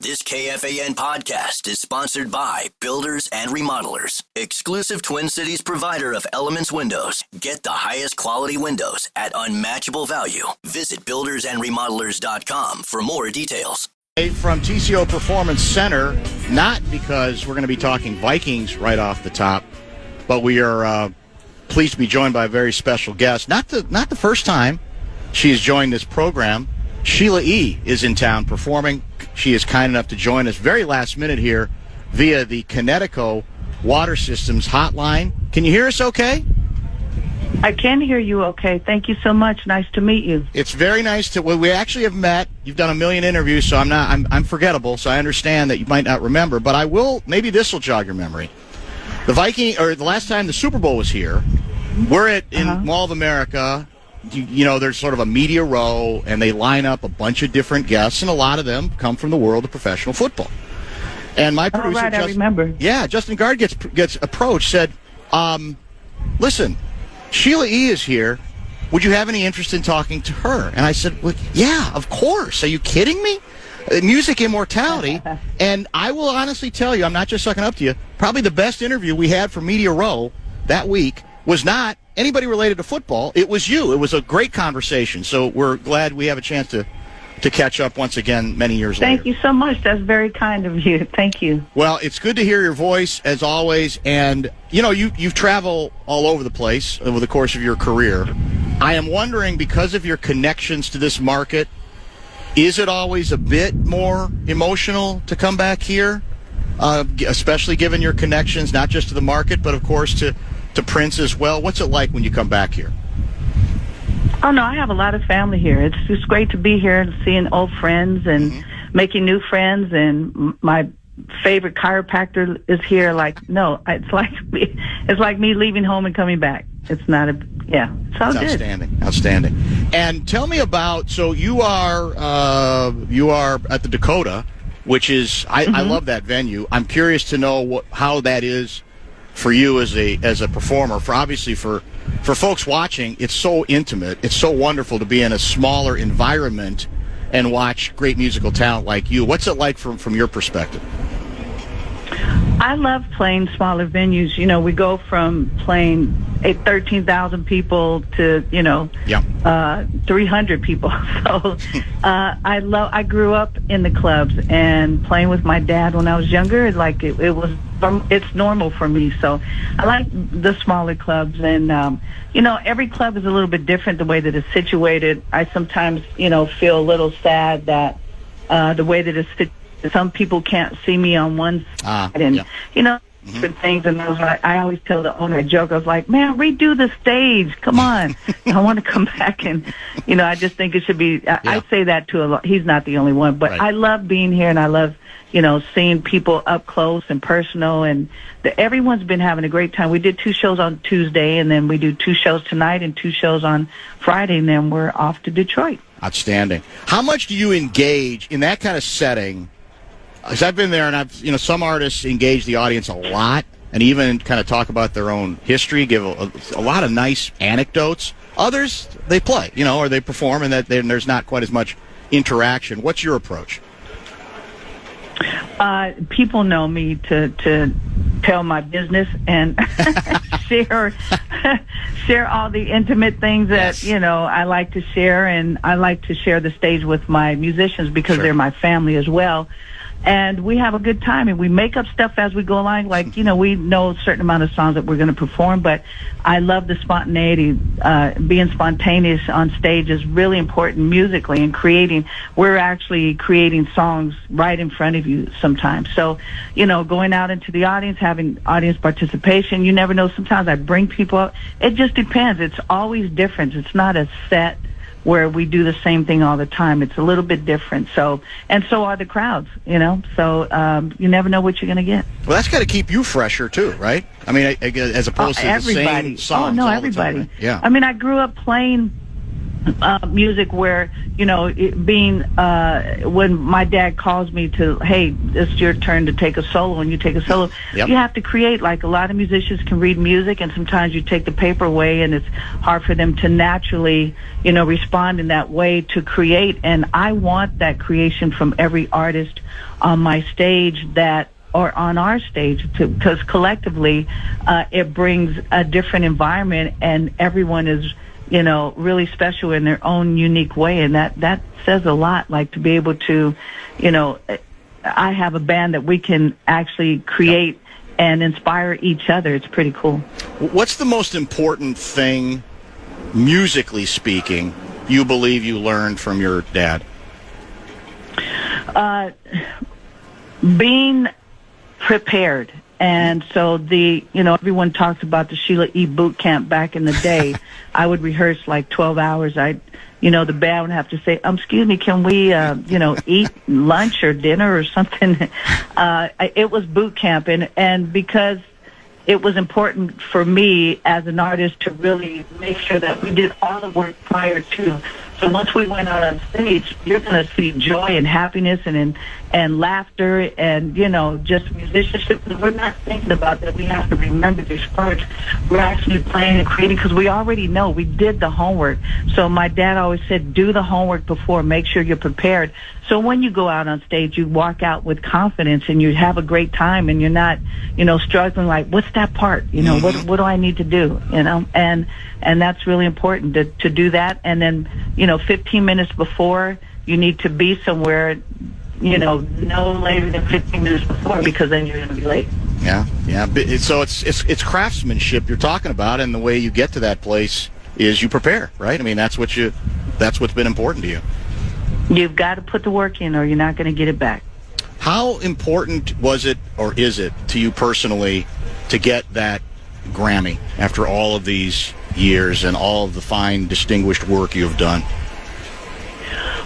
This KFAN podcast is sponsored by Builders and Remodelers, exclusive Twin Cities provider of Elements Windows. Get the highest quality windows at unmatchable value. Visit buildersandremodelers.com for more details. From TCO Performance Center, not because we're going to be talking Vikings right off the top, but we are pleased to be joined by a very special guest. Not the first time she has joined this program. Shiela E. is in town performing. She is kind enough to join us very last minute here via the Connecticut Water Systems hotline. Can you hear us okay? I can hear you okay. Thank you so much. Nice to meet you. It's very nice to, well, we actually have met. You've done a million interviews, so I'm forgettable, so I understand that you might not remember, but I will, maybe this will jog your memory. The last time the Super Bowl was here, we're in Mall of America. You know, there's sort of a media row, and they line up a bunch of different guests, and a lot of them come from the world of professional football. And my producer, I remember. Yeah, Justin Gard gets approached, said, listen, Shiela E. is here. Would you have any interest in talking to her? And I said, well, yeah, of course. Are you kidding me? Music immortality. And I will honestly tell you, I'm not just sucking up to you, probably the best interview we had for Media Row that week was not anybody related to football. It was you. It was a great conversation. So we're glad we have a chance to catch up once again many years later. Thank you so much. That's very kind of you. Thank you. Well, it's good to hear your voice, as always. And, you know, you've traveled all over the place over the course of your career. I am wondering, because of your connections to this market, is it always a bit more emotional to come back here, especially given your connections, not just to the market, but, of course, to Prince as well? What's it like when you come back here? Oh, no, I have a lot of family here. It's just great to be here and seeing old friends and making new friends. And my favorite chiropractor is here. It's like me leaving home and coming back. It's not it's all good. Outstanding. And tell me about, so you are at the Dakota, which is, I love that venue. I'm curious to know how that is for you as a performer. For folks watching, it's so intimate. It's so wonderful to be in a smaller environment and watch great musical talent like you. What's it like from your perspective? I love playing smaller venues. You know, we go from playing 13,000 people to 300 people. So I grew up in the clubs and playing with my dad when I was younger. It's normal for me. So I like the smaller clubs, and every club is a little bit different the way that it's situated. I sometimes feel a little sad that the way that it's situated, some people can't see me on one side, and different things. And I always tell the owner, I joke, I was like, man, redo the stage. Come on. I want to come back, and I just think it should be. I say that to a lot. He's not the only one, but right. I love being here, and I love seeing people up close and personal, and everyone's been having a great time. We did 2 shows on Tuesday, and then we do 2 shows tonight and 2 shows on Friday, and then we're off to Detroit. Outstanding. How much do you engage in that kind of setting? Because I've been there, and some artists engage the audience a lot, and even kind of talk about their own history, give a lot of nice anecdotes. Others, they play, or they perform, and there's not quite as much interaction. What's your approach? People know me to tell my business and share all the intimate things that I like to share, and I like to share the stage with my musicians because they're my family as well. And we have a good time, and we make up stuff as we go along. Like, we know a certain amount of songs that we're going to perform, but I love the spontaneity. Being spontaneous on stage is really important musically, and we're actually creating songs right in front of you sometimes. So, going out into the audience, having audience participation, you never know. Sometimes I bring people up. It just depends. It's always different. It's not a set where we do the same thing all the time. It's a little bit different. So are the crowds, So you never know what you're going to get. Well, that's got to keep you fresher too, right? I mean, as opposed to everybody. the same songs. Oh, no, all everybody. The time, right? Yeah. I mean, I grew up playing music where, when my dad calls me to, hey, it's your turn to take a solo, and you take a solo, you have to create. Like, a lot of musicians can read music, and sometimes you take the paper away, and it's hard for them to naturally, respond in that way to create. And I want that creation from every artist on my stage or on our stage, because collectively it brings a different environment, and everyone is really special in their own unique way, and that says a lot. Like, to be able to, I have a band that we can actually create and inspire each other. It's pretty cool. What's the most important thing, musically speaking, you believe you learned from your dad? Being prepared. And so everyone talks about the Shiela E boot camp back in the day. I would rehearse like 12 hours. The band would have to say, excuse me, can we, eat lunch or dinner or something? It was boot camp. And because it was important for me as an artist to really make sure that we did all the work prior to. So once we went out on stage, you're going to see joy and happiness and laughter and, just musicianship. We're not thinking about that. We have to remember these parts. We're actually playing and creating because we already know. We did the homework. So my dad always said, do the homework before. Make sure you're prepared. So when you go out on stage, you walk out with confidence and you have a great time, and you're not, struggling like, what's that part? What do I need to do? And that's really important to do that. And then, 15 minutes before, you need to be somewhere, no later than 15 minutes before, because then you're going to be late. Yeah. So it's craftsmanship you're talking about, and the way you get to that place is you prepare, right? I mean, that's what's been important to you. You've got to put the work in, or you're not going to get it back. How important was it, or is it, to you personally, to get that Grammy after all of these years and all of the fine, distinguished work you've done?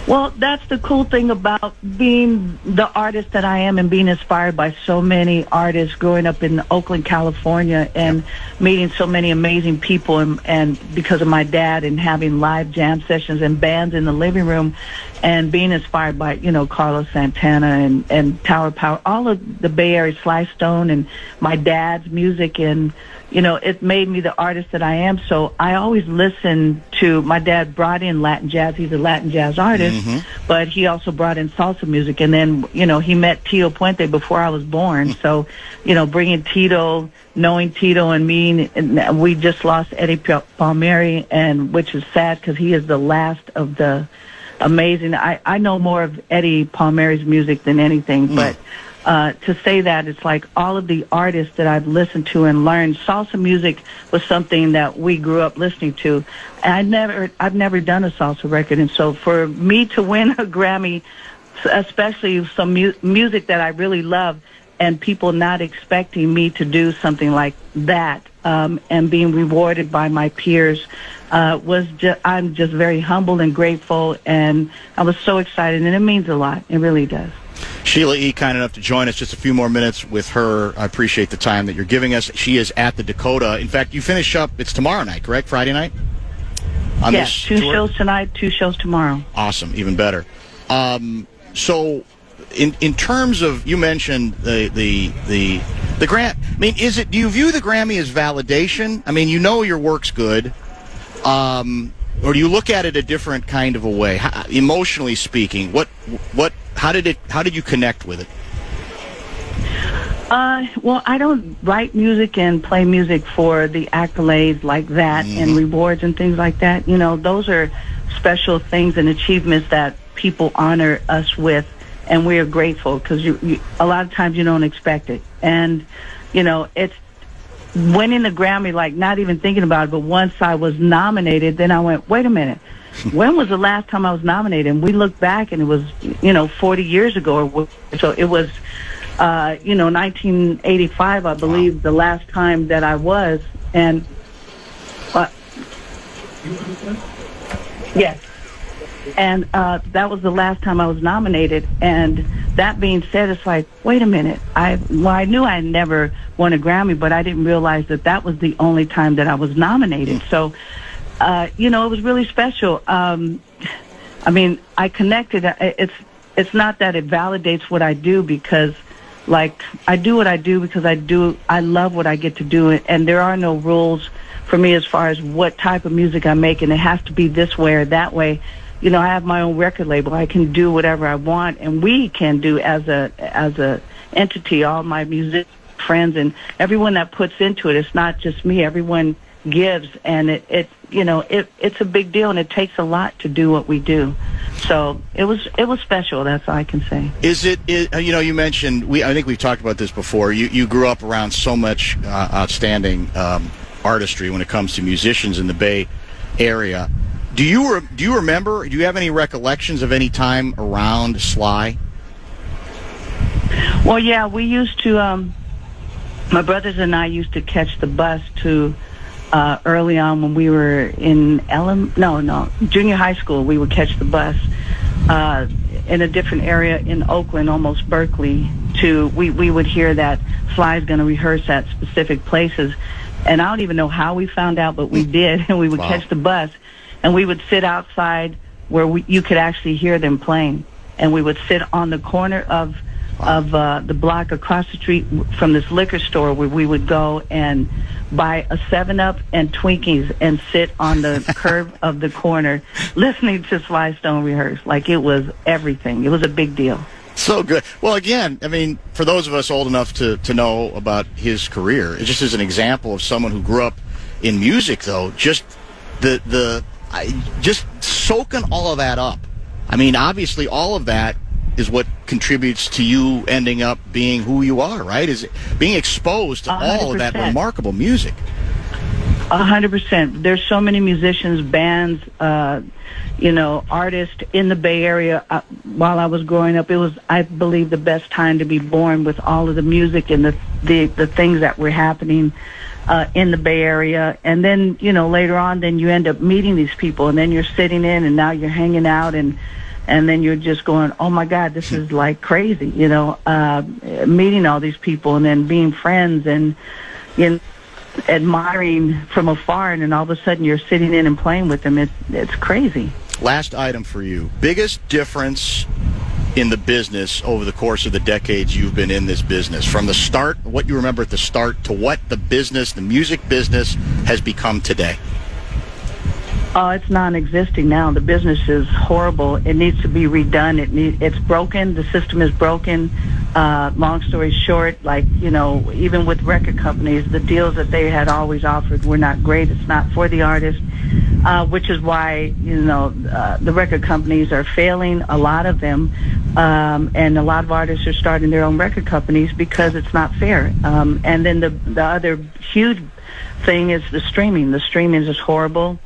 Well, that's the cool thing about being the artist that I am and being inspired by so many artists, growing up in Oakland, California, and meeting so many amazing people, and because of my dad, and having live jam sessions and bands in the living room, and being inspired by, Carlos Santana and Tower Power, all of the Bay Area, Sly Stone, and my dad's music, and it made me the artist that I am. So I always listen to, my dad brought in Latin jazz. He's a Latin jazz artist, but he also brought in salsa music. And then, he met Tito Puente before I was born. So, bringing Tito, knowing Tito and me, and we just lost Eddie Palmieri, and which is sad because he is the last of the amazing. I know more of Eddie Palmieri's music than anything, but to say that, it's like all of the artists that I've listened to and learned. Salsa music was something that we grew up listening to. And I've never done a salsa record, and so for me to win a Grammy, especially some music that I really love, and people not expecting me to do something like that, and being rewarded by my peers, I'm just very humble and grateful, and I was so excited, and it means a lot. It really does. Shiela E., kind enough to join us. Just a few more minutes with her. I appreciate the time that you're giving us. She is at the Dakota. In fact, you finish up, it's tomorrow night, correct? Friday night? Yes, two shows tonight, 2 shows tomorrow. Awesome, even better. So, in terms of, you mentioned the grant. I mean, do you view the Grammy as validation? I mean, your work's good, or do you look at it a different kind of a way? Emotionally speaking, how did you connect with it? Well, I don't write music and play music for the accolades like that and rewards and things like that. Those are special things and achievements that people honor us with, and we are grateful because a lot of times you don't expect it. And, it's winning the Grammy, like not even thinking about it, but once I was nominated, then I went, wait a minute. When was the last time I was nominated? And we looked back, and it was, 40 years ago. So it was, 1985, I believe, the last time that I was. And, yes. And that was the last time I was nominated. And that being said, it's like, wait a minute. I knew I had never won a Grammy, but I didn't realize that was the only time that I was nominated. So it was really special. I mean, I connected. It's not that it validates what I do, because, like, I do what I do because I love what I get to do, and there are no rules for me as far as what type of music I make, and it has to be this way or that way. I have my own record label. I can do whatever I want, and we can do as a entity, all my music friends and everyone that puts into it. It's not just me. Everyone gives, and it's a big deal, and it takes a lot to do what we do. So it was special. That's all I can say. You mentioned, I think we've talked about this before. You grew up around so much outstanding artistry when it comes to musicians in the Bay Area. Do you remember? Do you have any recollections of any time around Sly? Well, yeah, we used to. My brothers and I used to catch the bus to. Early on, when we were in junior high school, we would catch the bus in a different area in Oakland, almost Berkeley. We would hear that Sly's going to rehearse at specific places, and I don't even know how we found out, but we did, and we would catch the bus, and we would sit outside where you could actually hear them playing, and we would sit on the corner of the block across the street from this liquor store, where we would go and buy a 7-Up and Twinkies and sit on the curb of the corner listening to Sly Stone rehearse. Like, it was everything. It was a big deal. So good. Well, again, I mean, for those of us old enough to know about his career, it just is an example of someone who grew up in music, though, just just soaking all of that up. I mean, obviously, all of that is what contributes to you ending up being who you are, right? Is being exposed to 100%. All of that remarkable music. 100%. There's so many musicians, bands, artists in the Bay Area. While I was growing up, it was, I believe, the best time to be born, with all of the music and the things that were happening in the Bay Area. And then, later on, then you end up meeting these people, and then you're sitting in, and now you're hanging out, and then you're just going, oh, my God, this is like crazy, meeting all these people, and then being friends and, admiring from afar, and then all of a sudden you're sitting in and playing with them. It's crazy. Last item for you. Biggest difference in the business over the course of the decades you've been in this business, from the start, what you remember at the start, to what the music business has become today? Oh, it's non-existing now. The business is horrible. It needs to be redone. It's broken. The system is broken. Long story short, even with record companies, the deals that they had always offered were not great. It's not for the artist, which is why, the record companies are failing, a lot of them, and a lot of artists are starting their own record companies because it's not fair. And then the other huge thing is the streaming. The streaming is horrible.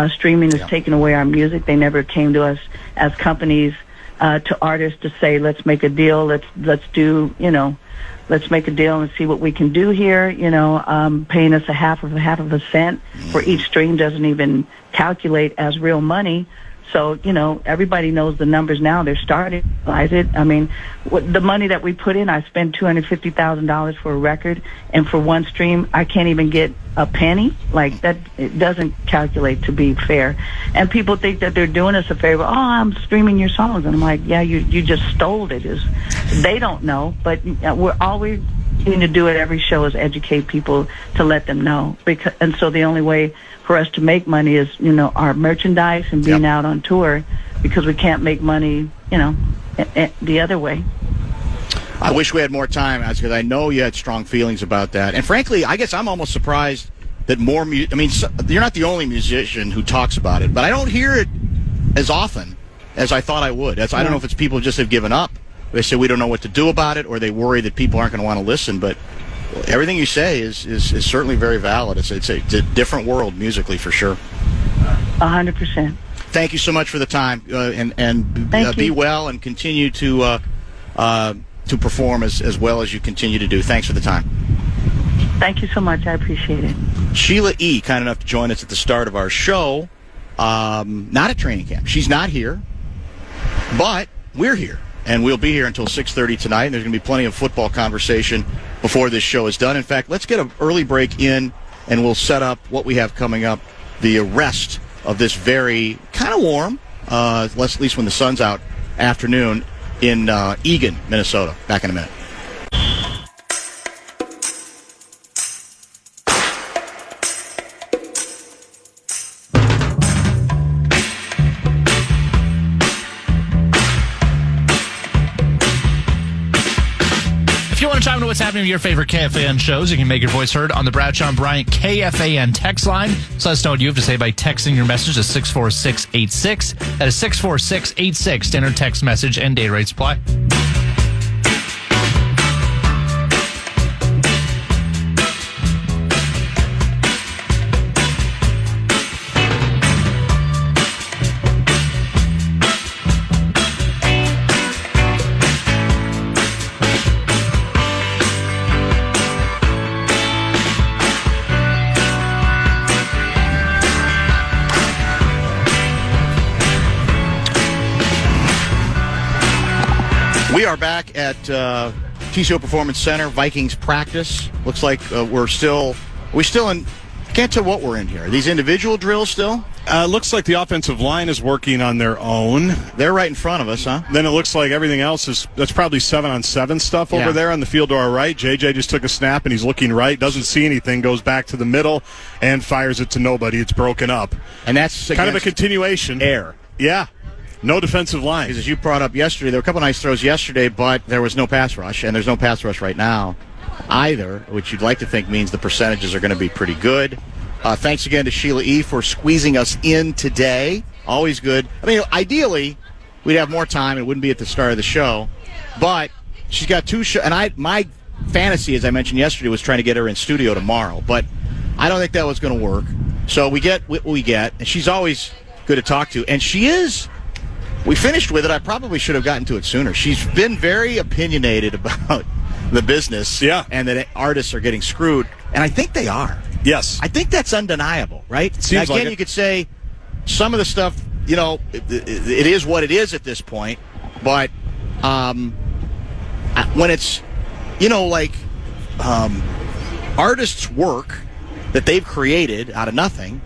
Streaming has taken away our music. They never came to us as companies, to artists, to say, let's make a deal. Let's make a deal and see what we can do here. Paying us a half of a cent for each stream doesn't even calculate as real money. So, everybody knows the numbers now. They're starting to realize it. I mean, the money that we put in, I spend $250,000 for a record, and for one stream, I can't even get a penny. Like, that, it doesn't calculate to be fair. And people think that they're doing us a favor. Oh, I'm streaming your songs. And I'm like, yeah, you just stole it. They don't know, but we're always need to do at every show is educate people, to let them know. And so the only way for us to make money is, our merchandise and being out on tour, because we can't make money, the other way. I wish we had more time, because I know you had strong feelings about that. And frankly, I guess I'm almost surprised that more you're not the only musician who talks about it, but I don't hear it as often as I thought I would. I don't know if it's people just have given up. They say we don't know what to do about it, or they worry that people aren't going to want to listen. But everything you say is certainly very valid. It's a different world musically, for sure. 100%. Thank you so much for the time, and be well, and continue to perform as well as you continue to do. Thanks for the time. Thank you so much. I appreciate it. Shiela E., kind enough to join us at the start of our show. Not at training camp. She's not here, but we're here. And we'll be here until 6:30 tonight. And there's going to be plenty of football conversation before this show is done. In fact, let's get an early break in, and we'll set up what we have coming up, the arrest of this very kind of warm, at least when the sun's out, afternoon in Eagan, Minnesota. Back in a minute. If you want to chime into what's happening with your favorite KFAN shows, you can make your voice heard on the Bradshaw and Bryant KFAN text line. So let us know what you have to say by texting your message to 64686. That is 64686. Standard text message and data rates apply. We are back at TCO Performance Center, Vikings practice. Looks like we're still in, can't tell what we're in here. Are these individual drills still? Looks like the offensive line is working on their own. They're right in front of us, huh? Then it looks like everything else that's probably 7-on-7 stuff over there on the field to our right. JJ just took a snap and he's looking right, doesn't see anything, goes back to the middle and fires it to nobody. It's broken up. And that's kind of a continuation. Air. Yeah. No defensive line. Because as you brought up yesterday, there were a couple nice throws yesterday, but there was no pass rush, and there's no pass rush right now either, which you'd like to think means the percentages are going to be pretty good. Thanks again to Shiela E. for squeezing us in today. Always good. I mean, ideally, we'd have more time. It wouldn't be at the start of the show. But she's got two shows. And my fantasy, as I mentioned yesterday, was trying to get her in studio tomorrow. But I don't think that was going to work. So we get what we get. And she's always good to talk to. And she is. We finished with it. I probably should have gotten to it sooner. She's been very opinionated about the business. Yeah. And that artists are getting screwed. And I think they are. Yes. I think that's undeniable, right? Seems again, like you could say some of the stuff, it is what it is at this point. But when it's, artists' work that they've created out of nothing,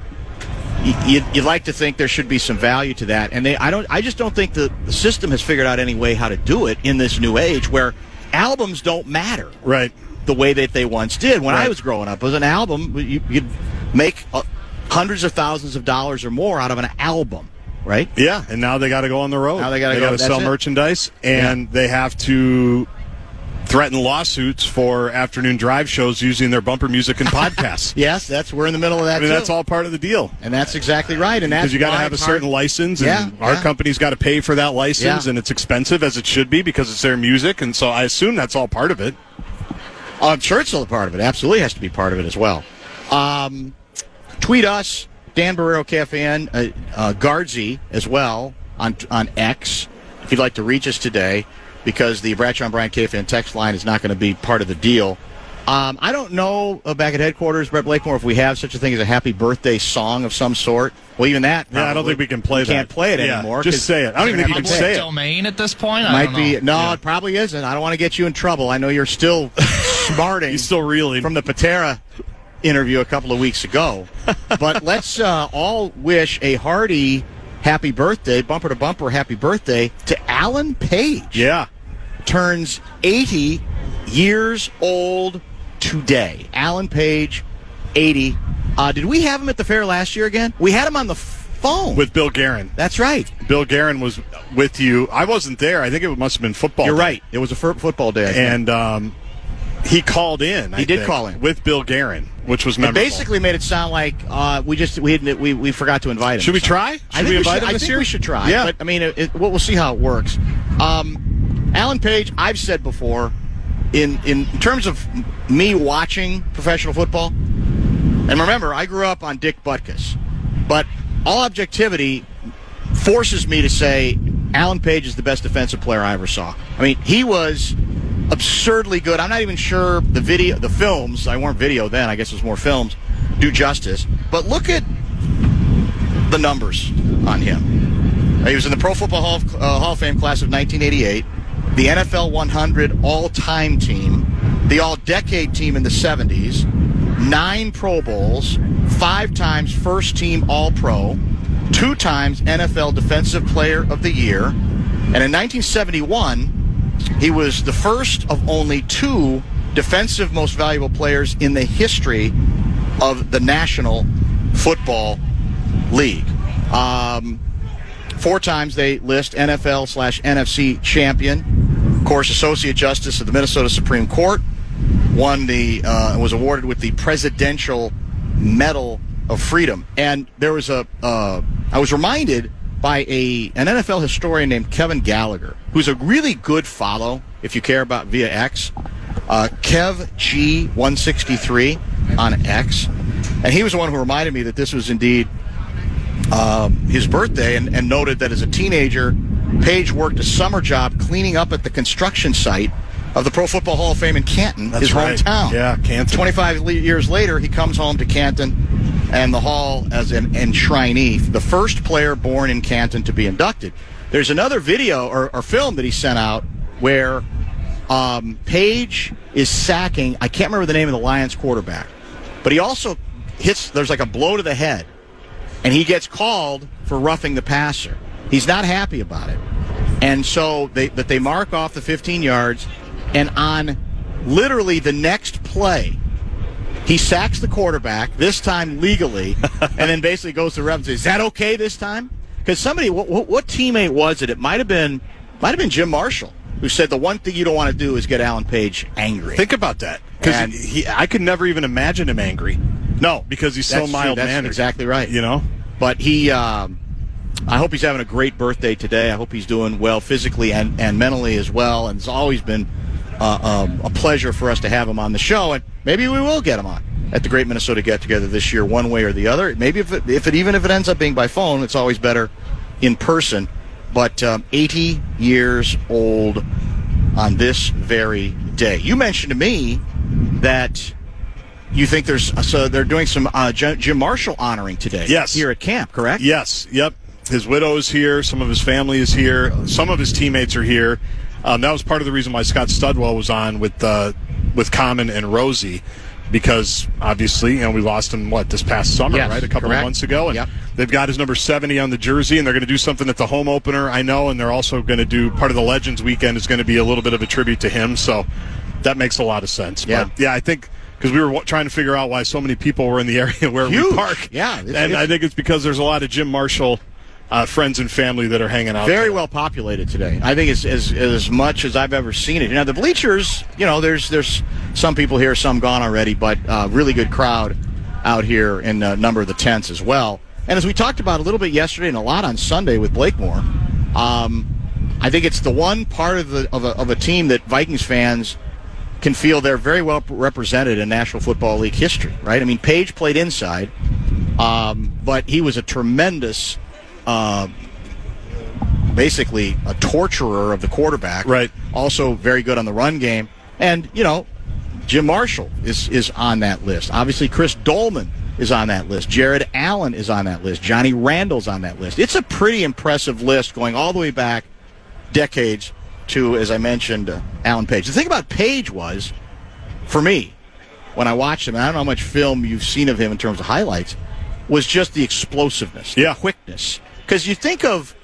you'd like to think there should be some value to that. And I just don't think the system has figured out any way how to do it in this new age where albums don't matter. Right. The way that they once did when I was growing up. It was an album. You'd make hundreds of thousands of dollars or more out of an album, right? Yeah, and now they got to go on the road. Now they got to sell merchandise, and they have to threaten lawsuits for afternoon drive shows using their bumper music and podcasts. Yes, we're in the middle of that. That's all part of the deal, and that's exactly right. And that's because you got to have a certain license, and our company's got to pay for that license, and it's expensive as it should be because it's their music, and so I assume that's all part of it. I'm sure it's still a part of it. Absolutely has to be part of it as well. Tweet us, Dan Barreiro, KFAN, Guardsy as well on X if you'd like to reach us today because the Bradshaw and Bryant KFAN text line is not going to be part of the deal. I don't know back at headquarters, Brett Blakemore, if we have such a thing as a happy birthday song of some sort. Well, even that. Yeah, I don't think we can play that. Can't play it anymore. Just say it. I don't even think you can say it. Domain at this point? Might be. No, it probably isn't. I don't want to get you in trouble. I know you're still smarting. He's still reeling from the Patera interview a couple of weeks ago. But let's all wish a hearty happy birthday, bumper to bumper happy birthday to Alan Page. Yeah. Turns 80 years old today. Alan Page, 80. Did we have him at the fair last year again? We had him on the phone. With Bill Guerin. That's right. Bill Guerin was with you. I wasn't there. I think it must have been football You're day. right. It was a football day. And he called in. He did call in. With Bill Guerin, which was memorable. It basically made it sound like we forgot to invite him. Should we try? Should we invite him this year? I think we should try. Yeah. But, I mean, we'll see how it works. Alan Page, I've said before, in terms of me watching professional football, and remember, I grew up on Dick Butkus, but all objectivity forces me to say Alan Page is the best defensive player I ever saw. I mean, he was absurdly good. I'm not even sure the films, I weren't video then, I guess it was more films, do justice. But look at the numbers on him. He was in the Pro Football Hall of Fame class of 1988, the NFL 100 all-time team, the all-decade team in the 70s, 9 Pro Bowls, 5 times first-team All-Pro, 2 times NFL Defensive Player of the Year. And in 1971, he was the first of only 2 defensive most valuable players in the history of the National Football League. 4 times they list NFL/NFC champion. Of course, Associate Justice of the Minnesota Supreme Court. Was awarded with the Presidential Medal of Freedom. And there was I was reminded by an NFL historian named Kevin Gallagher, who's a really good follow if you care about via X. Kev G163 on X. And he was the one who reminded me that this was indeed his birthday, and noted that as a teenager, Page worked a summer job cleaning up at the construction site of the Pro Football Hall of Fame in Canton, his hometown. Yeah, Canton. 25 years later, he comes home to Canton and the Hall as an enshrinee, the first player born in Canton to be inducted. There's another video or film that he sent out where Page is sacking, I can't remember the name of the Lions quarterback, but he also there's like a blow to the head, and he gets called for roughing the passer. He's not happy about it. And so they mark off the 15 yards, and on literally the next play, he sacks the quarterback, this time legally, and then basically goes to the ref and says, "Is that okay this time?" Because somebody, what teammate was it? It might have been Jim Marshall, who said the one thing you don't want to do is get Alan Page angry. Think about that. Because I could never even imagine him angry. No. Because he's so mild-mannered. That's exactly right. You know? But he... I hope he's having a great birthday today. I hope he's doing well physically and mentally as well. And it's always been a pleasure for us to have him on the show. And maybe we will get him on at the Great Minnesota Get-Together this year, one way or the other. Maybe if it ends up being by phone, it's always better in person. But 80 years old on this very day. You mentioned to me that you think they're doing some Jim Marshall honoring today. Yes. Here at camp, correct? Yes. Yep. His widow is here. Some of his family is here. Some of his teammates are here. That was part of the reason why Scott Studwell was on with Common and Rosie, because obviously, we lost him this past summer, yes, right? A couple of months ago, and they've got his number 70 on the jersey, and they're going to do something at the home opener, I know, and they're also going to do part of the Legends weekend is going to be a little bit of a tribute to him. So that makes a lot of sense. Yeah. But I think. Because we were trying to figure out why so many people were in the area where we park. Yeah. And I think it's because there's a lot of Jim Marshall friends and family that are hanging out. Very well populated today. I think it's as much as I've ever seen it. The bleachers, there's some people here, some gone already, but really good crowd out here in a number of the tents as well. And as we talked about a little bit yesterday and a lot on Sunday with Blakemore, I think it's the one part of a team that Vikings fans can feel they're very well represented in National Football League history, right? I mean, Page played inside, but he was a tremendous, basically a torturer of the quarterback. Right. Also very good on the run game. And, Jim Marshall is on that list. Obviously, Chris Dolman is on that list. Jared Allen is on that list. Johnny Randall's on that list. It's a pretty impressive list going all the way back decades to, as I mentioned, Alan Page. The thing about Page was, for me, when I watched him, and I don't know how much film you've seen of him in terms of highlights, was just the explosiveness, the quickness. Because you think of,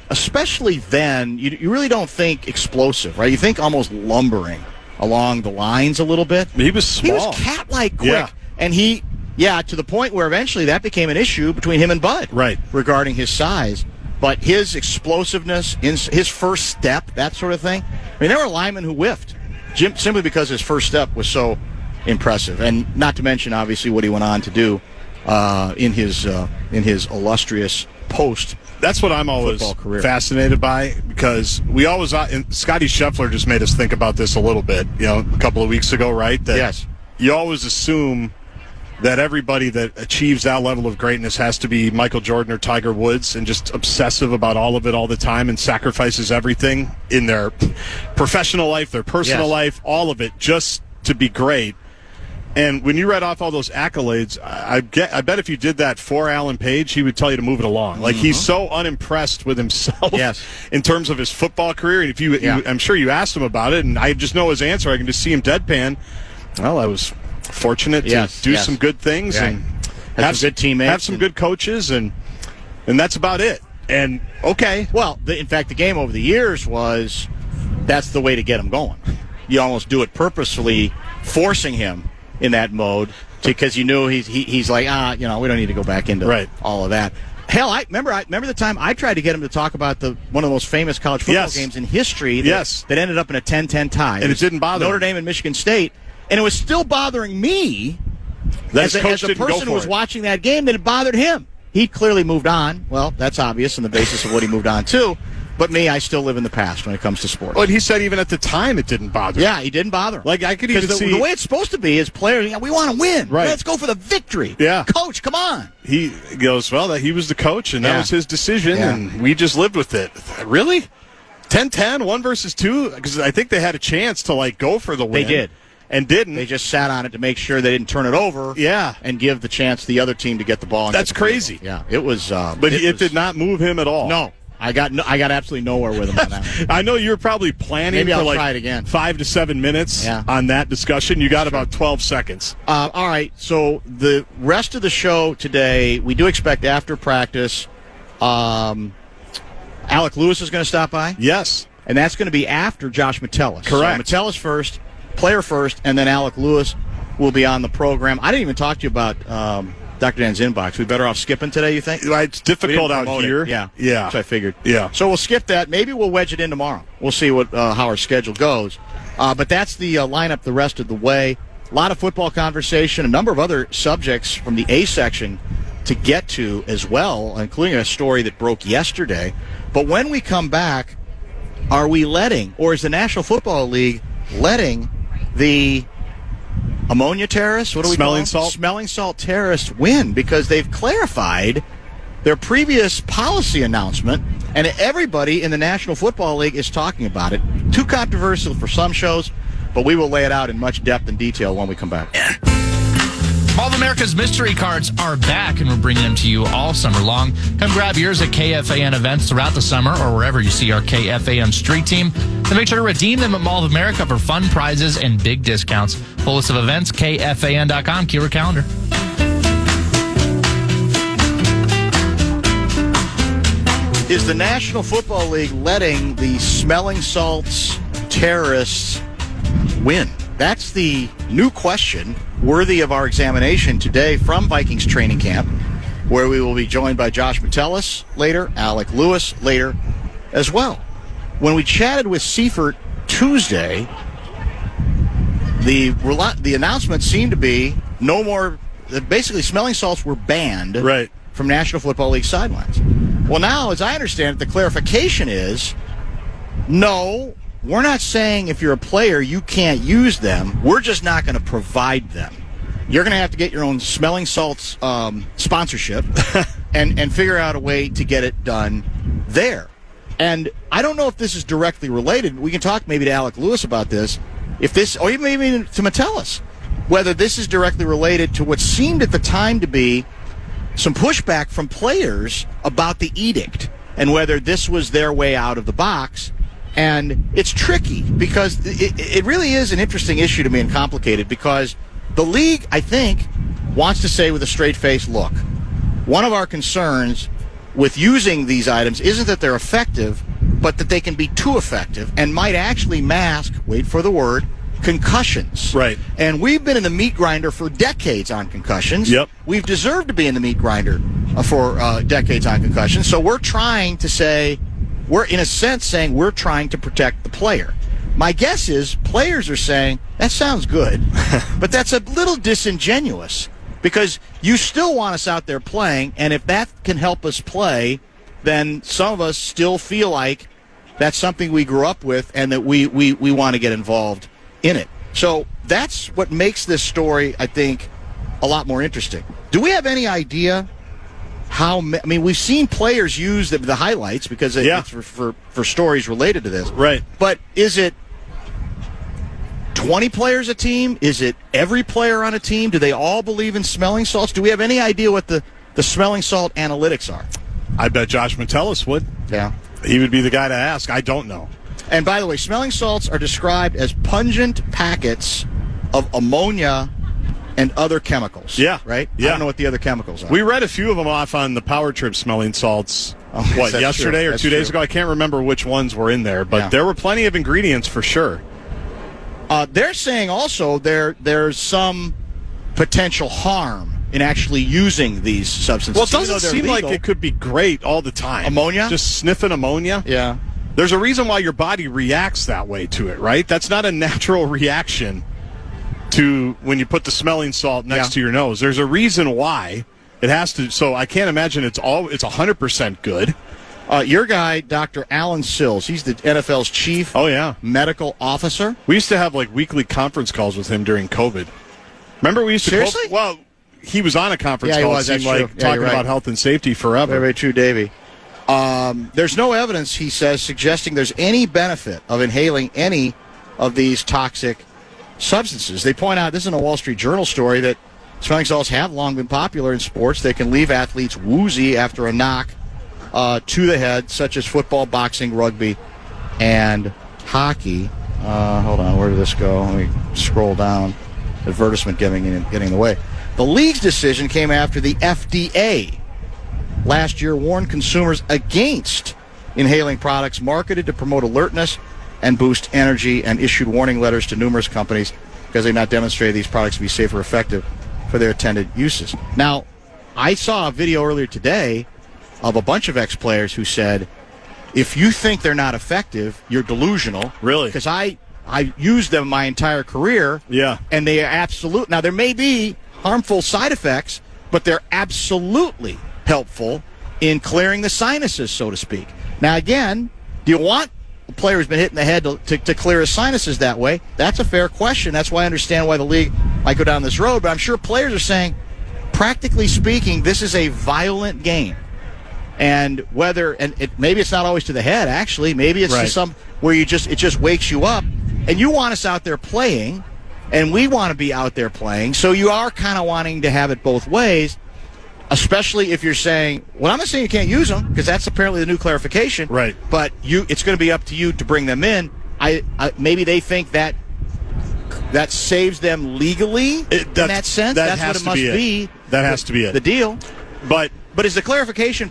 especially then, you really don't think explosive, right? You think almost lumbering along the lines a little bit. He was small. He was cat-like quick. Yeah. And to the point where eventually that became an issue between him and Bud. Right. Regarding his size. But his explosiveness, his first step, that sort of thing. I mean, there were linemen who whiffed simply because his first step was so impressive. And not to mention, obviously, what he went on to do in his illustrious post. That's what I'm always fascinated by, because we always Scotty Scheffler just made us think about this a little bit, a couple of weeks ago, right? That yes. You always assume that everybody that achieves that level of greatness has to be Michael Jordan or Tiger Woods and just obsessive about all of it all the time and sacrifices everything in their professional life, their personal life, all of it, just to be great. And when you read off all those accolades, I bet if you did that for Alan Page, he would tell you to move it along. Like, he's so unimpressed with himself in terms of his football career. And if you I'm sure you asked him about it, and I just know his answer. I can just see him deadpan. Well, I was fortunate to do some good things and have some good teammates, have some good coaches, and And that's about it. And, okay. Well, in fact, the game over the years was that's the way to get him going. You almost do it purposefully, forcing him in that mode because you knew he's like, we don't need to go back into all of that. Hell, I remember the time I tried to get him to talk about one of the most famous college football games in history that ended up in a 10-10 tie. And it didn't bother Notre Dame and Michigan State. And it was still bothering me as a person who was watching that game that it bothered him. He clearly moved on. Well, that's obvious on the basis of what he moved on to. But me, I still live in the past when it comes to sports. Well, he said even at the time it didn't bother him. Yeah, he didn't bother him. Like, I could even see... The way it's supposed to be is players, we want to win. Right. Let's go for the victory. Yeah. Coach, come on. He goes, well, he was the coach, and that was his decision, and we just lived with it. Really? 10-10, 1 versus 2? Because I think they had a chance to, go for the win. They did. And didn't. They just sat on it to make sure they didn't turn it over. Yeah. And give the chance to the other team to get the ball. That's crazy. Yeah, it was. But it did not move him at all. No. I got absolutely nowhere with him on that one. I know you're probably planning Maybe for I'll try it again. 5 to 7 minutes on that discussion. You got about 12 seconds. All right, so the rest of the show today, we do expect after practice, Alec Lewis is going to stop by. Yes. And that's going to be after Josh Metellus. Correct. So Metellus first, player first, and then Alec Lewis will be on the program. I didn't even talk to you about Dr. Dan's inbox. We better off skipping today, you think? It's difficult out here. Yeah. That's what I figured. Yeah. So we'll skip that. Maybe we'll wedge it in tomorrow. We'll see how our schedule goes. But that's the lineup the rest of the way. A lot of football conversation, a number of other subjects from the A section to get to as well, including a story that broke yesterday. But when we come back, are we letting, or is the National Football League letting the ammonia terrorists, what do we call them? Smelling salt terrorists win because they've clarified their previous policy announcement, and everybody in the National Football League is talking about it. Too controversial for some shows, but we will lay it out in much depth and detail when we come back. Mall of America's mystery cards are back, and we're bringing them to you all summer long. Come grab yours at KFAN events throughout the summer or wherever you see our KFAN street team. And make sure to redeem them at Mall of America for fun prizes and big discounts. Full list of events, KFAN.com. Keyword calendar. Is the National Football League letting the smelling salts terrorists win? That's the new question worthy of our examination today from Vikings training camp, where we will be joined by Josh Metellus later, Alec Lewis later as well. When we chatted with Seifert Tuesday, the announcement seemed to be no more, basically smelling salts were banned from National Football League sidelines. Well, now, as I understand it, the clarification is, no, we're not saying if you're a player you can't use them. We're just not going to provide them. You're going to have to get your own smelling salts sponsorship and figure out a way to get it done there. And I don't know if this is directly related. We can talk maybe to Alec Lewis about this, or even maybe to Metellus, whether this is directly related to what seemed at the time to be some pushback from players about the edict and whether this was their way out of the box. And it's tricky because it really is an interesting issue to me and complicated because the league, I think, wants to say with a straight face, look, one of our concerns with using these items isn't that they're effective, but that they can be too effective and might actually mask, wait for the word, concussions. Right. And we've been in the meat grinder for decades on concussions. Yep. We've deserved to be in the meat grinder for decades on concussions. So we're trying to say, we're in a sense saying we're trying to protect the player. My guess is players are saying, that sounds good, but that's a little disingenuous because you still want us out there playing, and if that can help us play, then some of us still feel like that's something we grew up with and that we want to get involved in it. So that's what makes this story, I think, a lot more interesting. Do we have any idea we've seen players use the highlights because it's for stories related to this. Right. But is it 20 players a team? Is it every player on a team? Do they all believe in smelling salts? Do we have any idea what the smelling salt analytics are? I bet Josh Metellus would. Yeah. He would be the guy to ask. I don't know. And by the way, smelling salts are described as pungent packets of ammonia and other chemicals. Yeah. Right? Yeah. I don't know what the other chemicals are. We read a few of them off on the Power Trip smelling salts, yesterday or 2 days ago? I can't remember which ones were in there, but there were plenty of ingredients for sure. They're saying also there's some potential harm in actually using these substances. Well, it doesn't seem legal. like it could be great all the time. Ammonia? Just sniffing ammonia? Yeah. There's a reason why your body reacts that way to it, right? That's not a natural reaction to when you put the smelling salt next to your nose. There's a reason why it has to. So I can't imagine it's 100% good. Your guy, Dr. Alan Sills, he's the NFL's chief medical officer. We used to have like weekly conference calls with him during COVID. Remember we used to Seriously? Well, he was on a conference call. It seemed like talking about health and safety forever. Very true, Davey. There's no evidence, he says, suggesting there's any benefit of inhaling any of these toxic substances. They point out, this is in a Wall Street Journal story, that smelling salts have long been popular in sports. They can leave athletes woozy after a knock to the head, such as football, boxing, rugby, and hockey. Hold on, where did this go? Let me scroll down. Advertisement getting in the way. The league's decision came after the FDA last year warned consumers against inhaling products marketed to promote alertness and boost energy, and issued warning letters to numerous companies because they've not demonstrated these products to be safe or effective for their intended uses. Now, I saw a video earlier today of a bunch of ex-players who said, if you think they're not effective, you're delusional. Really? Because I used them my entire career. Yeah. And they are absolute. Now, there may be harmful side effects, but they're absolutely helpful in clearing the sinuses, so to speak. Now, again, do you want a player who's been hit in the head to clear his sinuses that way? That's a fair question. That's why I understand why the league might go down this road. But I'm sure players are saying, practically speaking, this is a violent game. And maybe it's not always to the head, actually. Maybe it's to some where it just wakes you up. And you want us out there playing, and we want to be out there playing. So you are kind of wanting to have it both ways. Especially if you're saying, well, I'm not saying you can't use them, because that's apparently the new clarification. Right. But it's going to be up to you to bring them in. Maybe they think that saves them legally in that sense. That's what it must be. That has to be it. The deal. But is the clarification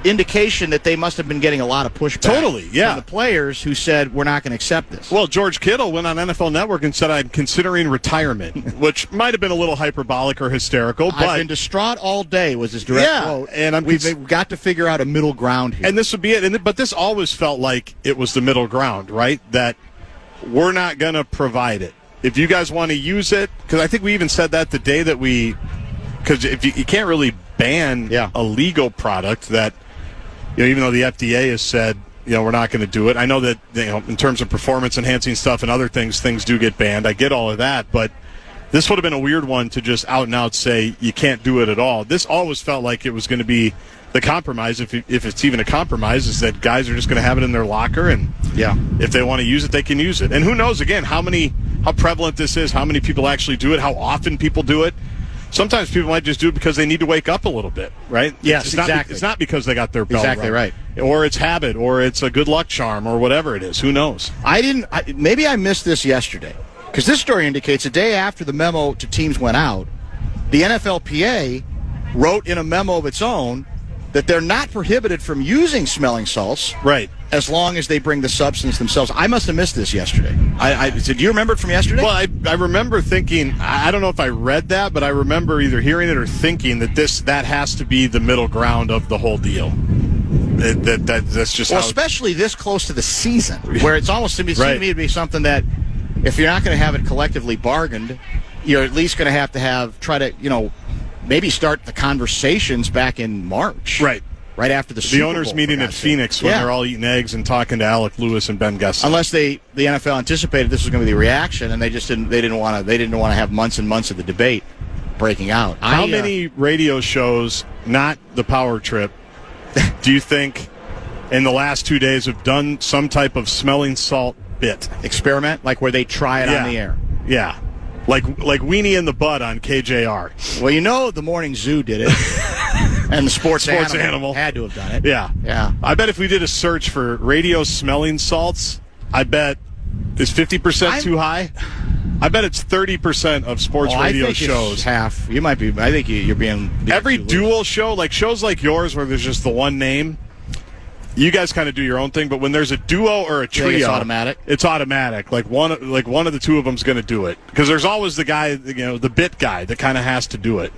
indication that they must have been getting a lot of pushback from the players who said, we're not going to accept this? Well, George Kittle went on NFL Network and said, I'm considering retirement, which might have been a little hyperbolic or hysterical. But I've been distraught all day was his direct quote. And we've got to figure out a middle ground here. And this would be it. But this always felt like it was the middle ground, right? That we're not going to provide it. If you guys want to use it, because I think we even said that the day that because if you can't really ban a legal product that, even though the FDA has said, we're not going to do it. I know that, in terms of performance-enhancing stuff and other things do get banned. I get all of that, but this would have been a weird one to just out and out say you can't do it at all. This always felt like it was going to be the compromise, if it's even a compromise, is that guys are just going to have it in their locker, and if they want to use it, they can use it. And who knows, again, how prevalent this is, how many people actually do it, how often people do it. Sometimes people might just do it because they need to wake up a little bit, right? Yes, exactly. It's not because they got their bell exactly rung. Right. Or it's habit, or it's a good luck charm, or whatever it is. Who knows? Maybe I missed this yesterday, because this story indicates the day after the memo to teams went out, the NFLPA wrote in a memo of its own that they're not prohibited from using smelling salts, right, as long as they bring the substance themselves. I must have missed this yesterday. Do you remember it from yesterday? Well, I remember thinking, I don't know if I read that, but I remember either hearing it or thinking that has to be the middle ground of the whole deal. That's just especially this close to the season, where it's almost seemed to me to be something that if you're not going to have it collectively bargained, you're at least going to have try to maybe start the conversations back in March. Right after the Super Bowl. The owners meeting at Phoenix when they're all eating eggs and talking to Alec Lewis and Ben Gesson. Unless the NFL anticipated this was going to be the reaction, and they didn't want to have months and months of the debate breaking out. How many radio shows, not the Power Trip, do you think in the last 2 days have done some type of smelling salt bit experiment, like where they try it on the air? Yeah. Like Weenie in the Bud on KJR. Well, the Morning Zoo did it. And the sports animal had to have done it. Yeah. I bet if we did a search for radio smelling salts, I bet is 50% too high? I bet it's 30% of sports radio I think shows. It's half. You might be. I think you're being Every too dual show, like shows like yours where there's just the one name, you guys kind of do your own thing. But when there's a duo or a trio, it's automatic. It's automatic. Like one of the two of them's going to do it because there's always the guy, the bit guy that kind of has to do it.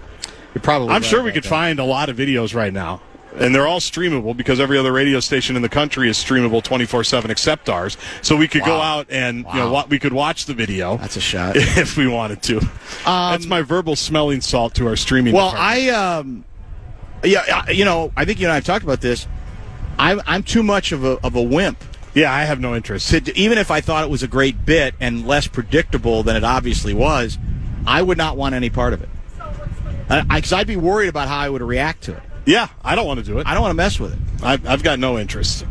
You're probably. I'm right sure we about could that. find a lot of videos right now. And they're all streamable because every other radio station in the country is streamable 24/7 except ours. So we could go out and we could watch the video. That's a shot if we wanted to. That's my verbal smelling salt to our streaming. Well, department. I think you and I have talked about this. I'm too much of a wimp. Yeah, I have no interest. Even if I thought it was a great bit and less predictable than it obviously was, I would not want any part of it. Because I'd be worried about how I would react to it. Yeah, I don't want to do it. I don't want to mess with it. I've got no interest.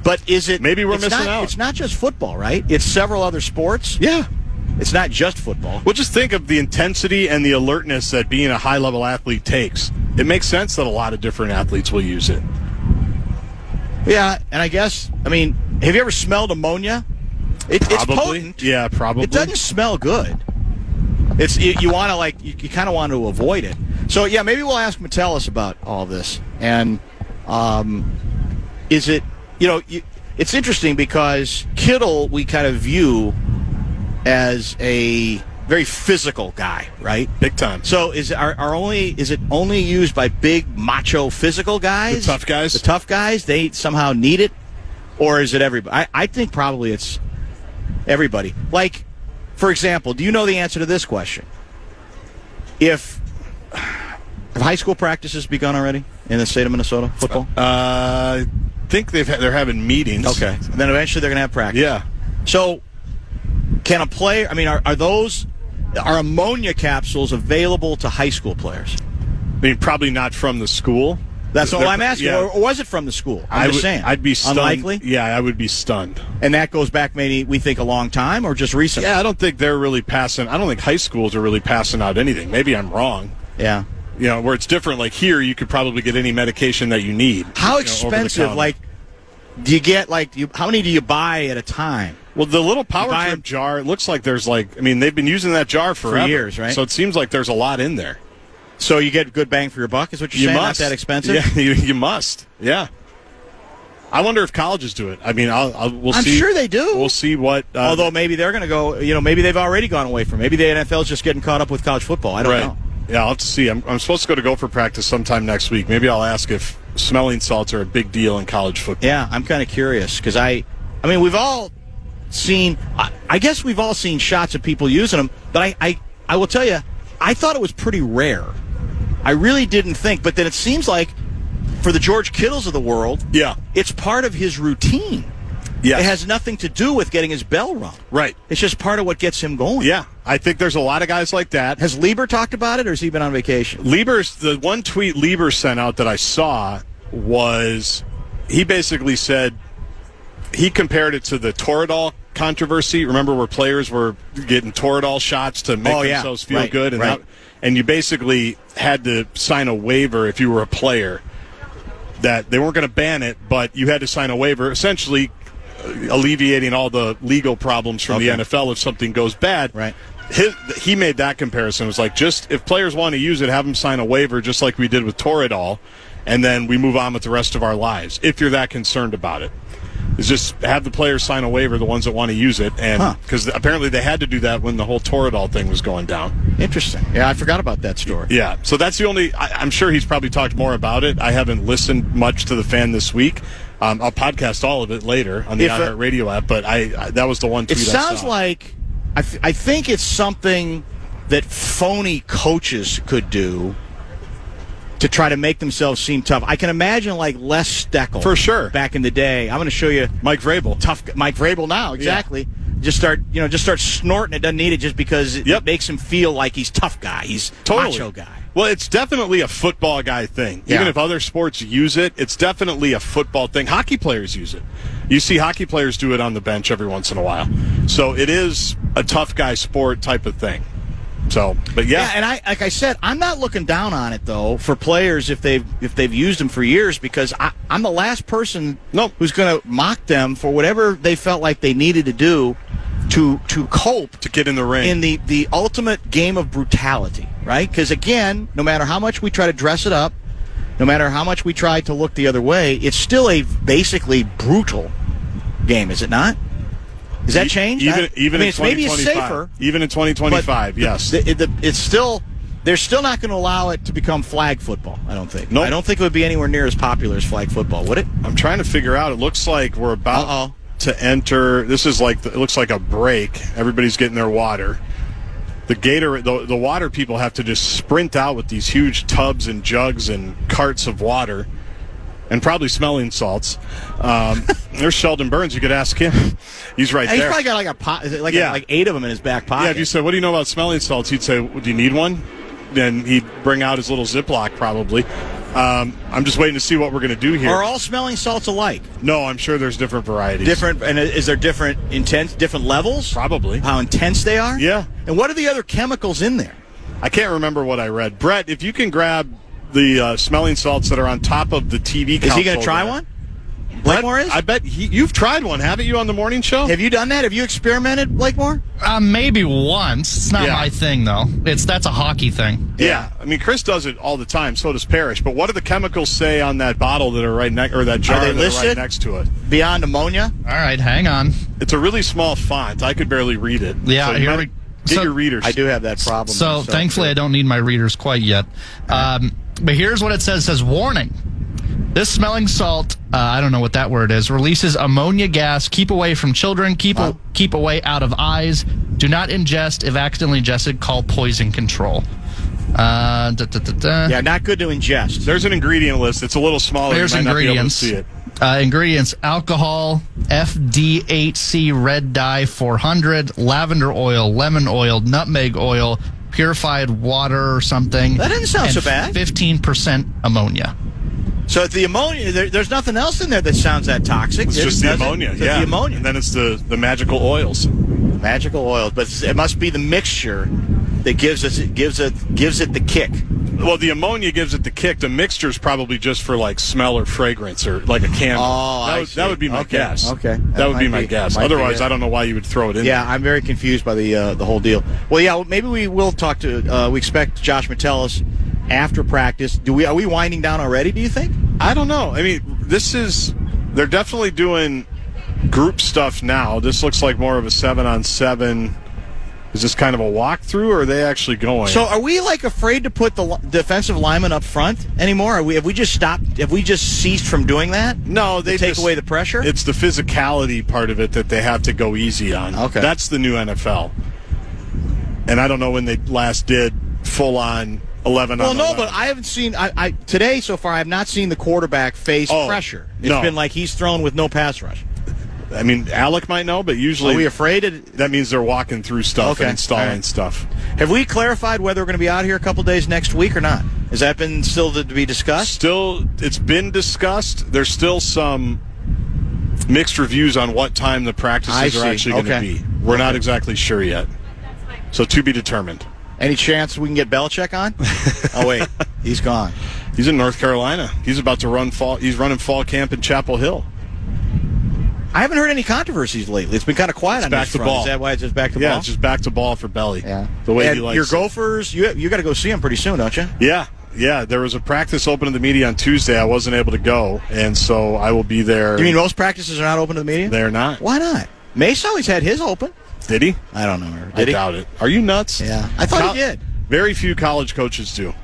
But is it? Maybe we're missing out. It's not just football, right? It's several other sports. Yeah. It's not just football. Well, just think of the intensity and the alertness that being a high-level athlete takes. It makes sense that a lot of different athletes will use it. Yeah, and I guess, have you ever smelled ammonia? It's potent. Yeah, probably. It doesn't smell good. It's you want to you kind of want to avoid it. So yeah, maybe we'll ask Metellus about all this. And is it it's interesting because Kittle we kind of view as a very physical guy, right? Big time. So is it only used by big macho physical guys? The tough guys? The tough guys, they somehow need it, or is it everybody? I think probably it's everybody. Like, for example, do you know the answer to this question? Have high school practices begun already in the state of Minnesota, football? I think they're having meetings. Okay. And then eventually they're going to have practice. Yeah. So can a player, are ammonia capsules available to high school players? Probably not from the school. That's all I'm asking. Yeah. Or was it from the school? I'm just saying. I'd be stunned. Unlikely? Yeah, I would be stunned. And that goes back maybe, we think, a long time or just recently? Yeah, I don't think they're really passing. I don't think high schools are really passing out anything. Maybe I'm wrong. Yeah. Where it's different. Like here, you could probably get any medication that you need. How expensive? Do you get, how many do you buy at a time? Well, the little power trip jar, it looks like there's they've been using that jar forever. For years, right? So it seems like there's a lot in there. So you get good bang for your buck, is what you're saying? Must. Not that expensive? Yeah, you must. Yeah. I wonder if colleges do it. We'll see. I'm sure they do. We'll see what. Although maybe they're going to go, maybe they've already gone away from it. Maybe the NFL's just getting caught up with college football. I don't know. Yeah, I'll have to see. I'm supposed to go to Gopher practice sometime next week. Maybe I'll ask if smelling salts are a big deal in college football. Yeah, I'm kind of curious because we've all seen. I guess we've all seen shots of people using them, but I will tell you, I thought it was pretty rare. I really didn't think, but then it seems like for the George Kittles of the world, yeah, it's part of his routine. Yes. It has nothing to do with getting his bell rung. Right. It's just part of what gets him going. Yeah, I think there's a lot of guys like that. Has Lieber talked about it, or has he been on vacation? The one tweet Lieber sent out that I saw was he basically said he compared it to the Toradol controversy. Remember where players were getting Toradol shots to make themselves feel good? And and you basically had to sign a waiver if you were a player that they weren't going to ban it, but you had to sign a waiver, essentially alleviating all the legal problems from the NFL if something goes bad. Right. He made that comparison. It was like, just if players want to use it, have them sign a waiver just like we did with Toradol, and then we move on with the rest of our lives if you're that concerned about it. Is just have the players sign a waiver, the ones that want to use it, and because apparently they had to do that when the whole Toradol thing was going down. Interesting. Yeah, I forgot about that story. Yeah, so that's the only. I'm sure he's probably talked more about it. I haven't listened much to the fan this week. I'll podcast all of it later on the iHeartRadio app, but that was the one tweet I saw. It sounds like I think it's something that phony coaches could do to try to make themselves seem tough. I can imagine like Les Steckel. For sure. Back in the day. I'm going to show you Mike Vrabel. Tough Mike Vrabel now, exactly. Yeah. Just start snorting it, doesn't need it just because it makes him feel like he's tough guy. He's macho guy. Well, it's definitely a football guy thing. Yeah. Even if other sports use it, it's definitely a football thing. Hockey players use it. You see hockey players do it on the bench every once in a while. So it is a tough guy sport type of thing. So, but yeah, and like I said, I'm not looking down on it though for players if they've used them for years, because I'm the last person who's going to mock them for whatever they felt like they needed to do to cope to get in the ring in the ultimate game of brutality, right? Because again, no matter how much we try to dress it up, no matter how much we try to look the other way, it's still a basically brutal game, is it not? Has that changed? Even in it's maybe it's 2025. safer. Even in 2025, yes. It's still. They're still not going to allow it to become flag football, I don't think. Nope. I don't think it would be anywhere near as popular as flag football, would it? I'm trying to figure out. It looks like we're about to enter. This is like it looks like a break. Everybody's getting their water. The water people have to just sprint out with these huge tubs and jugs and carts of water, and probably smelling salts. There's Sheldon Burns. You could ask him. He's right there. He's probably got like a pot, like 8 of them in his back pocket. Yeah. If you said, "What do you know about smelling salts?" He'd say, "Do you need one?" Then he'd bring out his little Ziploc probably. I'm just waiting to see what we're going to do here. Are all smelling salts alike? No, I'm sure there's different varieties. And is there different levels? Probably. How intense they are? Yeah. And what are the other chemicals in there? I can't remember what I read. Brett, if you can grab the smelling salts that are on top of the TV console. Is he going to try one? Blakemore is? I bet you've tried one, haven't you, on the morning show? Have you done that? Have you experimented, Blakemore? Maybe once. It's not my thing, though. That's a hockey thing. Yeah. I mean, Chris does it all the time. So does Parrish. But what do the chemicals say on that bottle that are right next, or that jar that are right next to it? Beyond ammonia? All right, hang on. It's a really small font. I could barely read it. Yeah, so here we get your readers. I do have that problem. So thankfully, I don't need my readers quite yet. But here's what it says. It says, warning. This smelling salt, I don't know what that word is, releases ammonia gas. Keep away from children. Keep away out of eyes. Do not ingest. If accidentally ingested, call poison control. Yeah, not good to ingest. There's an ingredient list. It's a little smaller. There's you might ingredients. Not be able to see it. Ingredients: alcohol, FD8C red dye 400, lavender oil, lemon oil, nutmeg oil, purified water or something. That doesn't sound so bad. 15% ammonia. So the ammonia, there's nothing else in there that sounds that toxic. It's just the ammonia, It's the ammonia. And then it's the magical oils. Magical oils, but it must be the mixture that gives it the kick. Well, the ammonia gives it the kick. The mixture is probably just for like smell or fragrance or like a candle. Oh, that would be my guess. Okay, that would be my guess. Otherwise, I don't know why you would throw it in. Yeah, I'm very confused by the whole deal. Well, yeah, maybe we will talk to. We expect Josh Metellus after practice. Are we winding down already? Do you think? I don't know. I mean, they're definitely doing group stuff now. This looks like more of a 7-on-7. Is this kind of a walkthrough, or are they actually going? So, are we afraid to put the defensive lineman up front anymore? Have we just stopped? Have we just ceased from doing that? No, they take away the pressure. It's the physicality part of it that they have to go easy on. Okay, that's the new NFL. And I don't know when they last did full on 11 on 11. Well, no, but I haven't seen today so far. I have not seen the quarterback face pressure. It's been like he's thrown with no pass rush. I mean, Alec might know, but usually... Are we afraid? That means they're walking through stuff and installing stuff. Have we clarified whether we're going to be out here a couple days next week or not? Has that been still to be discussed? It's been discussed. There's still some mixed reviews on what time the practices are actually going to be. We're not exactly sure yet. So to be determined. Any chance we can get Belichick on? Oh, wait. He's gone. He's in North Carolina. He's about to run fall. He's running fall camp in Chapel Hill. I haven't heard any controversies lately. It's been kind of quiet on this front. Ball. Is that why it's just back to ball? Yeah, it's just back to ball for Belly. Yeah. The way he likes your Gophers, you got to go see them pretty soon, don't you? Yeah. There was a practice open to the media on Tuesday. I wasn't able to go, and so I will be there. You mean most practices are not open to the media? They're not. Why not? Mace always had his open. Did he? I don't know. I doubt it. Are you nuts? Yeah. I thought he did. Very few college coaches do.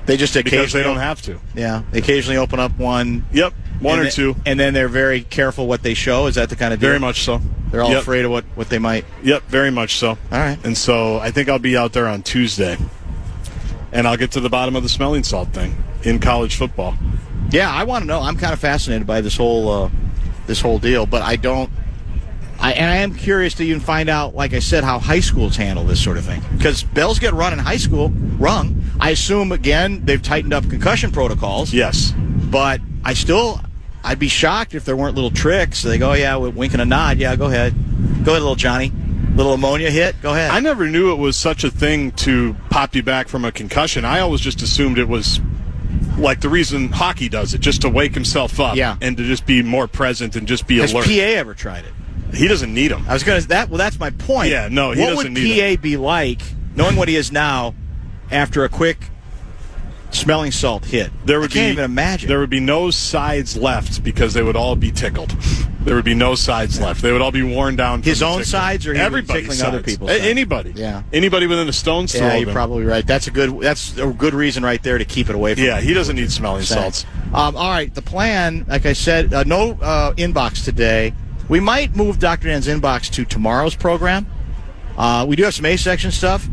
They just occasionally... Because they don't have to. Yeah. They occasionally open up one... Yep. One or two. And then they're very careful what they show. Is that the kind of deal? Very much so. They're all afraid of what they might... Yep, very much so. All right. And so I think I'll be out there on Tuesday. And I'll get to the bottom of the smelling salt thing in college football. Yeah, I want to know. I'm kind of fascinated by this whole deal, but I don't... I am curious to even find out, like I said, how high schools handle this sort of thing. Because bells get rung in high school. I assume, again, they've tightened up concussion protocols. Yes. But I'd be shocked if there weren't little tricks. They go, yeah, with wink and a nod. Yeah, go ahead. Go ahead, little Johnny. Little ammonia hit. Go ahead. I never knew it was such a thing to pop you back from a concussion. I always just assumed it was like the reason hockey does it, just to wake himself up and to just be more present and just be alert. Has PA ever tried it? He doesn't need them. I was going to that. Well, that's my point. Yeah, no, he doesn't need What would PA be like, knowing what he is now, after a quick smelling salt hit? I can't even imagine. There would be no sides left because they would all be tickled. There would be no sides left. They would all be worn down. His own sides, or everybody's tickling sides. other people's sides? Anybody. Yeah. Anybody within a stone's throw. Yeah, of you're him. probably right. That's a good reason right there to keep it away from him. Yeah, he doesn't need smelling salts. All right, the plan, like I said, no inbox today. We might move Dr. Dan's inbox to tomorrow's program. We do have some A-section stuff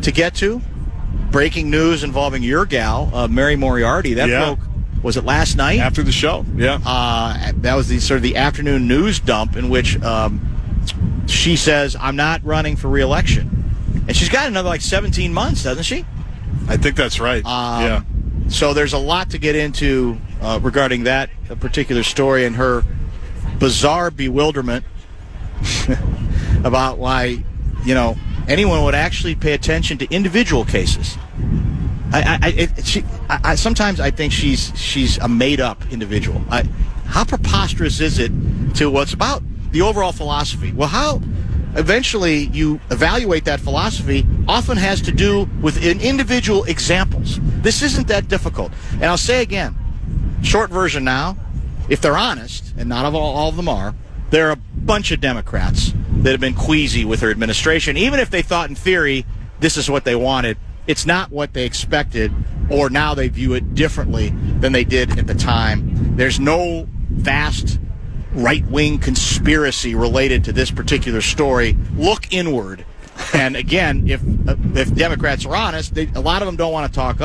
to get to. Breaking news involving your gal, Mary Moriarty. That broke, was it last night? After the show, yeah. That was the afternoon news dump in which she says, I'm not running for re-election. And she's got another 17 months, doesn't she? I think that's right, yeah. So there's a lot to get into regarding that particular story and her bizarre bewilderment about why, anyone would actually pay attention to individual cases. Sometimes I think she's a made-up individual. How preposterous is it to what's about the overall philosophy? Well, how eventually you evaluate that philosophy often has to do with individual examples. This isn't that difficult. And I'll say again, short version now, if they're honest, and not all of them are, there are a bunch of Democrats that have been queasy with her administration. Even if they thought in theory this is what they wanted, it's not what they expected, or now they view it differently than they did at the time. There's no vast right-wing conspiracy related to this particular story. Look inward. And again, if Democrats are honest, a lot of them don't want to talk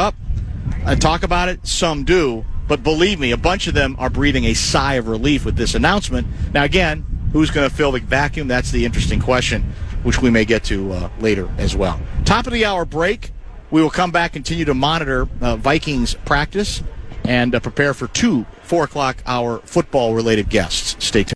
about it. Some do. But believe me, a bunch of them are breathing a sigh of relief with this announcement. Now, again, who's going to fill the vacuum? That's the interesting question, which we may get to later as well. Top of the hour break. We will come back, continue to monitor Vikings practice, and prepare for 2 4 o'clock hour football-related guests.